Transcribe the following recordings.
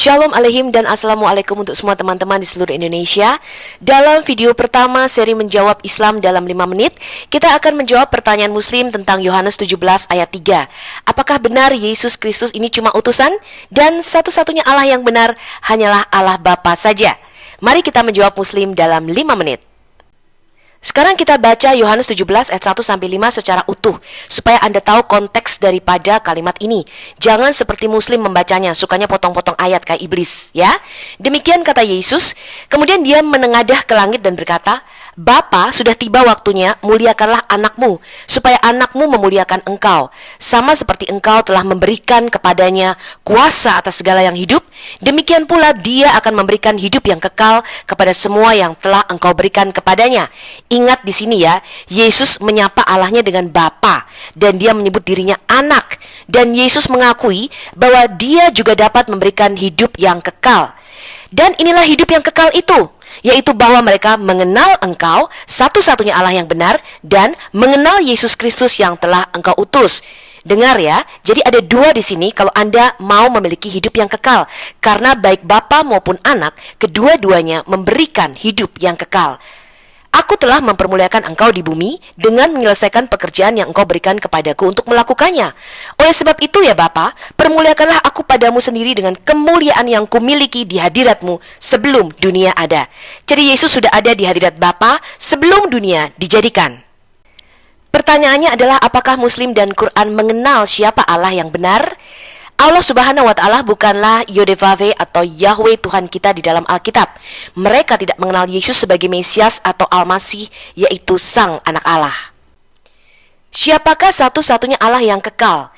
Shalom Aleihim dan Assalamualaikum untuk semua teman-teman di seluruh Indonesia. Dalam video pertama seri Menjawab Islam dalam 5 menit, kita akan menjawab pertanyaan Muslim tentang Yohanes 17 ayat 3. Apakah benar Yesus Kristus ini cuma utusan dan satu-satunya Allah yang benar hanyalah Allah Bapa saja? Mari kita menjawab Muslim dalam 5 menit. Sekarang kita baca Yohanes 17 ayat 1-5 secara utuh, supaya Anda tahu konteks daripada kalimat ini. Jangan seperti Muslim membacanya, sukanya potong-potong ayat kayak iblis, ya. Demikian kata Yesus, kemudian dia menengadah ke langit dan berkata, Bapa, sudah tiba waktunya, muliakanlah anakmu, supaya anakmu memuliakan engkau. Sama seperti engkau telah memberikan kepadanya kuasa atas segala yang hidup, demikian pula dia akan memberikan hidup yang kekal kepada semua yang telah engkau berikan kepadanya. Ingat di sini ya, Yesus menyapa Allahnya dengan Bapa dan dia menyebut dirinya anak. Dan Yesus mengakui bahwa dia juga dapat memberikan hidup yang kekal. Dan inilah hidup yang kekal itu, yaitu bahwa mereka mengenal engkau, satu-satunya Allah yang benar, dan mengenal Yesus Kristus yang telah engkau utus. Dengar ya, jadi ada dua di sini kalau Anda mau memiliki hidup yang kekal. Karena baik Bapa maupun anak, kedua-duanya memberikan hidup yang kekal. Aku telah mempermuliakan engkau di bumi dengan menyelesaikan pekerjaan yang engkau berikan kepadaku untuk melakukannya. Oleh sebab itu ya Bapa, permuliakanlah aku padamu sendiri dengan kemuliaan yang kumiliki di hadiratmu sebelum dunia ada. Jadi Yesus sudah ada di hadirat Bapa sebelum dunia dijadikan. Pertanyaannya adalah apakah Muslim dan Quran mengenal siapa Allah yang benar? Allah Subhanahu wa Ta'ala bukanlah Yodevave atau Yahweh Tuhan kita di dalam Alkitab. Mereka tidak mengenal Yesus sebagai Mesias atau Al-Masih, yaitu Sang Anak Allah. Siapakah satu-satunya Allah yang kekal?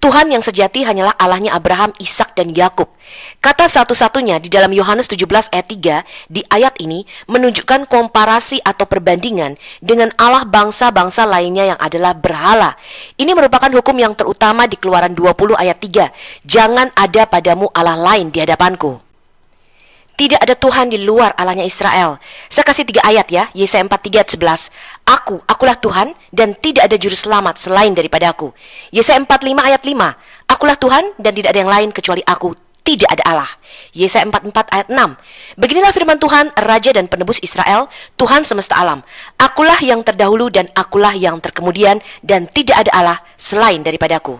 Tuhan yang sejati hanyalah Allahnya Abraham, Ishak, dan Yakub. Kata satu-satunya di dalam Yohanes 17 ayat 3 di ayat ini menunjukkan komparasi atau perbandingan dengan Allah bangsa-bangsa lainnya yang adalah berhala. Ini merupakan hukum yang terutama di Keluaran 20 ayat 3. Jangan ada padamu Allah lain di hadapanku. Tidak ada Tuhan di luar Allahnya Israel. Saya kasih 3 ayat ya, Yesaya 43 ayat 11. Akulah Tuhan dan tidak ada juru selamat selain daripada aku. Yesaya 45 ayat 5. Akulah Tuhan dan tidak ada yang lain kecuali aku. Tidak ada Allah. Yesaya 44 ayat 6. Beginilah firman Tuhan, Raja dan Penebus Israel, Tuhan semesta alam. Akulah yang terdahulu dan akulah yang terkemudian dan tidak ada Allah selain daripadaku.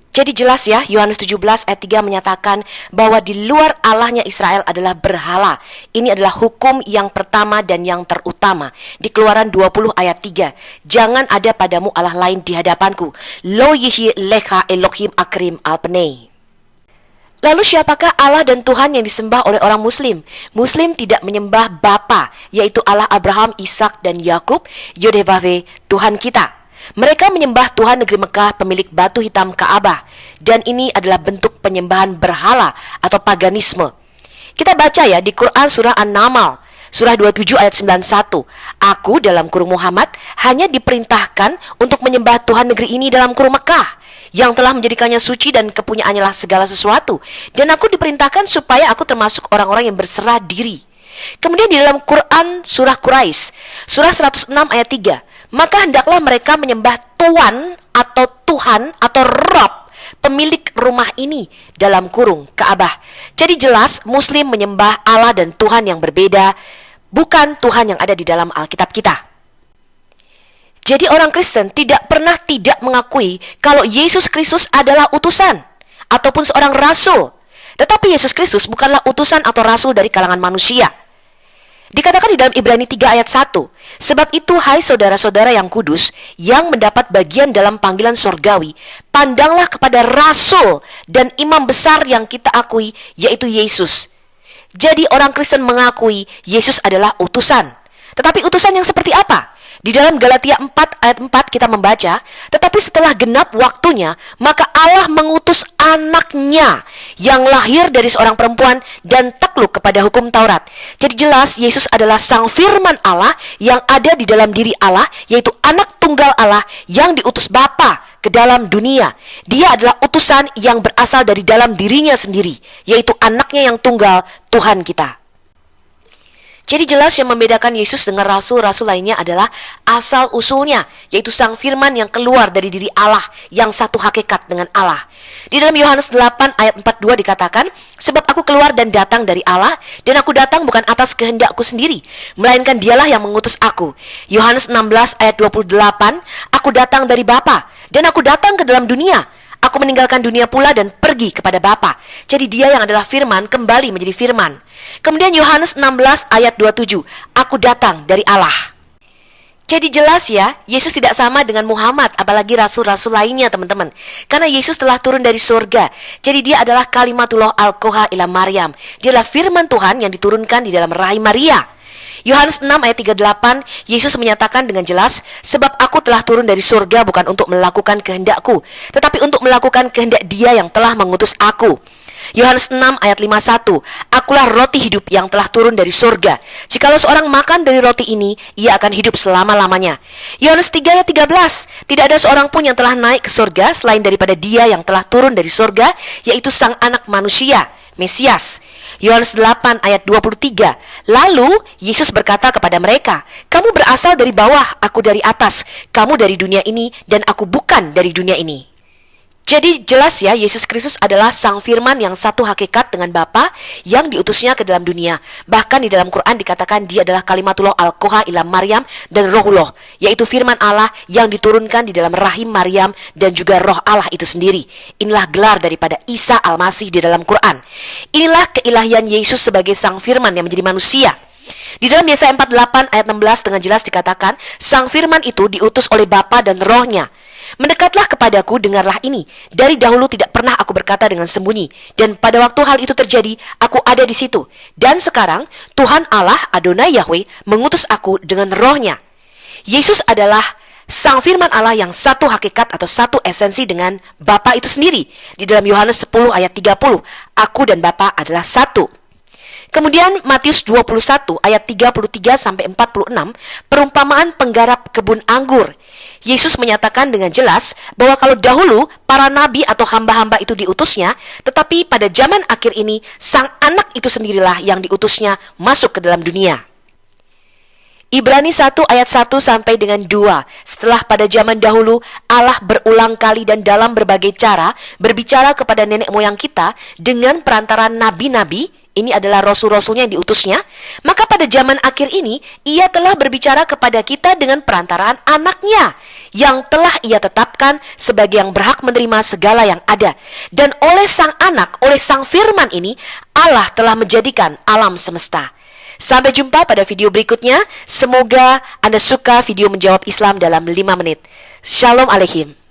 Jadi jelas ya, Yohanes 17 ayat 3 menyatakan bahwa di luar Allahnya Israel adalah berhala. Ini adalah hukum yang pertama dan yang terutama. Di Keluaran 20 ayat 3. Jangan ada padamu Allah lain di hadapanku. Lo yihi lecha Elohim akrim alpnei. Lalu siapakah Allah dan Tuhan yang disembah oleh orang Muslim? Muslim tidak menyembah Bapa, yaitu Allah Abraham, Ishak, dan Yakub, Yodevave, Tuhan kita. Mereka menyembah Tuhan negeri Mekah, pemilik batu hitam Ka'bah. Dan ini adalah bentuk penyembahan berhala atau paganisme. Kita baca ya di Quran surah An-Naml, surah 27 ayat 91. Aku dalam kurung Muhammad hanya diperintahkan untuk menyembah Tuhan negeri ini dalam kurung Mekah, yang telah menjadikannya suci dan kepunyaannya lah segala sesuatu. Dan aku diperintahkan supaya aku termasuk orang-orang yang berserah diri. Kemudian di dalam Quran surah Quraisy, surah 106 ayat 3. Maka hendaklah mereka menyembah Tuan atau Tuhan atau Rob, pemilik rumah ini dalam kurung Ka'bah. Jadi jelas Muslim menyembah Allah dan Tuhan yang berbeda, bukan Tuhan yang ada di dalam Alkitab kita. Jadi orang Kristen tidak pernah tidak mengakui kalau Yesus Kristus adalah utusan ataupun seorang rasul. Tetapi Yesus Kristus bukanlah utusan atau rasul dari kalangan manusia. Dikatakan di dalam Ibrani 3 ayat 1, sebab itu hai saudara-saudara yang kudus, yang mendapat bagian dalam panggilan sorgawi, pandanglah kepada rasul dan imam besar yang kita akui, yaitu Yesus. Jadi orang Kristen mengakui Yesus adalah utusan. Tetapi utusan yang seperti apa? Di dalam Galatia 4 ayat 4 kita membaca, tetapi setelah genap waktunya, maka Allah mengutus anaknya yang lahir dari seorang perempuan dan takluk kepada hukum Taurat. Jadi jelas Yesus adalah sang firman Allah yang ada di dalam diri Allah, yaitu anak tunggal Allah yang diutus Bapa ke dalam dunia. Dia adalah utusan yang berasal dari dalam dirinya sendiri, yaitu anaknya yang tunggal, Tuhan kita. Jadi jelas yang membedakan Yesus dengan rasul-rasul lainnya adalah asal-usulnya, yaitu Sang Firman yang keluar dari diri Allah, yang satu hakikat dengan Allah. Di dalam Yohanes 8 ayat 42 dikatakan, sebab aku keluar dan datang dari Allah, dan aku datang bukan atas kehendakku sendiri, melainkan dialah yang mengutus aku. Yohanes 16 ayat 28, aku datang dari Bapa, dan aku datang ke dalam dunia. Aku meninggalkan dunia pula dan pergi kepada Bapa. Jadi dia yang adalah firman kembali menjadi firman. Kemudian Yohanes 16 ayat 27, aku datang dari Allah. Jadi jelas ya, Yesus tidak sama dengan Muhammad, apalagi rasul-rasul lainnya teman-teman. Karena Yesus telah turun dari surga. Jadi dia adalah kalimatullah al-Qoha ila Maryam. Dia adalah firman Tuhan yang diturunkan di dalam rahim Maria. Yohanes 6 ayat 38, Yesus menyatakan dengan jelas, sebab aku telah turun dari surga bukan untuk melakukan kehendakku, tetapi untuk melakukan kehendak Dia yang telah mengutus aku. Yohanes 6 ayat 51, akulah roti hidup yang telah turun dari surga. Jikalau seorang makan dari roti ini, ia akan hidup selama-lamanya. Yohanes 3 ayat 13, tidak ada seorang pun yang telah naik ke surga selain daripada Dia yang telah turun dari surga, yaitu Sang Anak Manusia, Mesias. Yohanes 8 ayat 23, lalu Yesus berkata kepada mereka, kamu berasal dari bawah, aku dari atas. Kamu dari dunia ini dan aku bukan dari dunia ini. Jadi jelas ya, Yesus Kristus adalah Sang Firman yang satu hakikat dengan Bapa yang diutusnya ke dalam dunia. Bahkan di dalam Quran dikatakan dia adalah kalimatullah al-Qoha ila Maryam dan rohullah, yaitu firman Allah yang diturunkan di dalam rahim Maryam dan juga roh Allah itu sendiri. Inilah gelar daripada Isa al-Masih di dalam Quran. Inilah keilahian Yesus sebagai Sang Firman yang menjadi manusia. Di dalam Yesaya 48 ayat 16 dengan jelas dikatakan, Sang Firman itu diutus oleh Bapa dan Rohnya. Mendekatlah kepadaku, dengarlah ini. Dari dahulu tidak pernah aku berkata dengan sembunyi, dan pada waktu hal itu terjadi, aku ada di situ. Dan sekarang Tuhan Allah Adonai Yahweh mengutus aku dengan Rohnya. Yesus adalah Sang Firman Allah yang satu hakikat atau satu esensi dengan Bapa itu sendiri. Di dalam Yohanes 10 ayat 30, aku dan Bapa adalah satu. Kemudian Matius 21 ayat 33 sampai 46, perumpamaan penggarap kebun anggur. Yesus menyatakan dengan jelas bahwa kalau dahulu para nabi atau hamba-hamba itu diutusnya, tetapi pada zaman akhir ini Sang Anak itu sendirilah yang diutusnya masuk ke dalam dunia. Ibrani 1 ayat 1 sampai dengan 2. Setelah pada zaman dahulu Allah berulang kali dan dalam berbagai cara berbicara kepada nenek moyang kita dengan perantaraan nabi-nabi, ini adalah rasul-rasulnya yang diutusnya, maka pada zaman akhir ini Ia telah berbicara kepada kita dengan perantaraan anaknya yang telah Ia tetapkan sebagai yang berhak menerima segala yang ada. Dan oleh Sang Anak, oleh Sang Firman ini, Allah telah menjadikan alam semesta. Sampai jumpa pada video berikutnya. Semoga Anda suka video menjawab Islam dalam 5 menit. Shalom Aleichem.